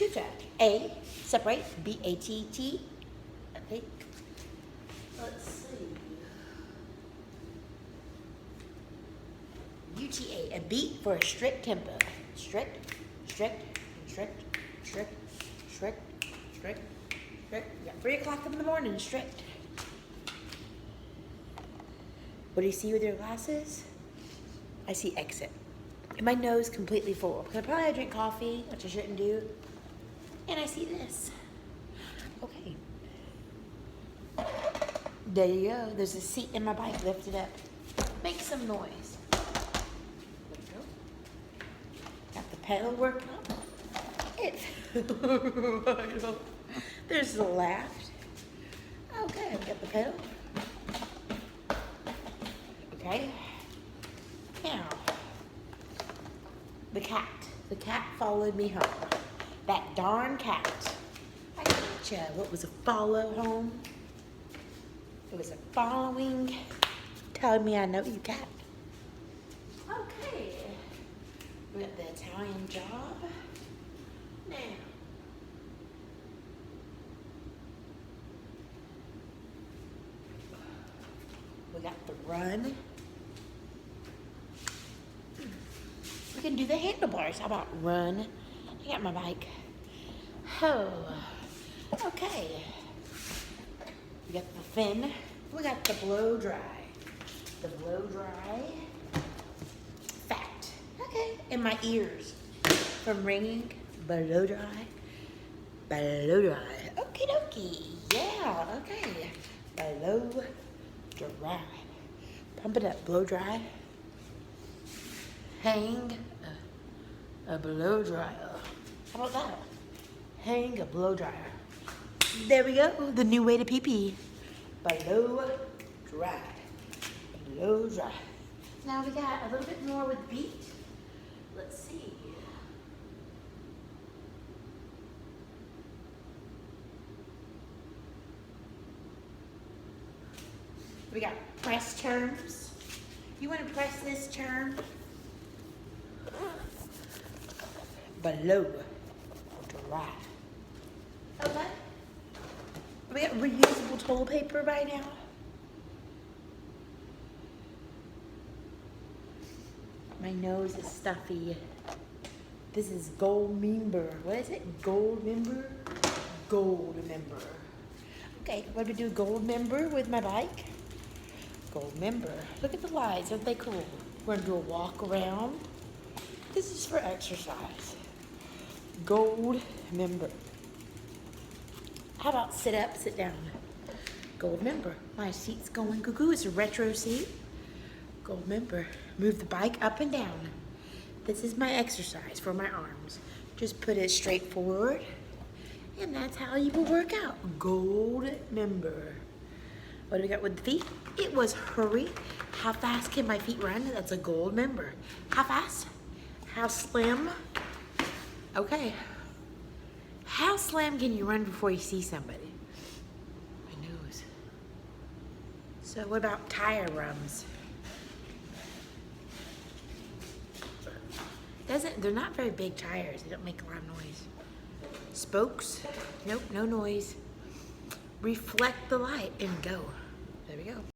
two track. A, separate, B-A-T-T. Okay. Let's see. U-T-A, a beat for a strict tempo. Strict, strict, strict, strict, strict, strict, strict. Yeah, 3 o'clock in the morning, strict. What do you see with your glasses? I see exit. And my nose completely full. Because I probably drink coffee, which I shouldn't do. And I see this. Okay. There you go. There's a seat in my bike. Lift it up. Make some noise. There we go. Got the pedal working up. It. There's the left. Okay, I've got the pedal. Okay. Now, the cat. The cat followed me home. That darn cat. I gotcha. What was a follow home? It was a following, telling me I know you, cat. Okay. We got the Italian job. Now. We got the run. We can do the handlebars. How about run? I got my bike. Oh, okay. We got the fin. We got the blow dry. The blow dry. Fat. Okay. And my ears from ringing. Blow dry. Blow dry. Okie dokie. Yeah. Okay. Blow dry. Pump it up. Blow dry. Hang a blow dryer. How about that? Hang a blow dryer. There we go. The new way to pee-pee. Blow dry. Blow dry. Now we got a little bit more with beat. Let's see. We got press terms. You want to press this term? Blow dry. Okay. We got reusable toilet paper by now. My nose is stuffy. This is gold member. What is it? Gold member? Gold member. Okay, what do we do? Gold member with my bike? Gold member. Look at the lights. Aren't they cool? We're gonna do a walk around. This is for exercise. Gold member. How about sit up, sit down? Gold member. My seat's going cuckoo. It's a retro seat. Gold member. Move the bike up and down. This is my exercise for my arms. Just put it straight forward. And that's how you will work out. Gold member. What do we got with the feet? It was hurry. How fast can my feet run? That's a gold member. How fast? How slim? Okay. How slim can you run before you see somebody? My nose. So what about tire rums? They're not very big tires. They don't make a lot of noise. Spokes? Nope, no noise. Reflect the light and go. There we go.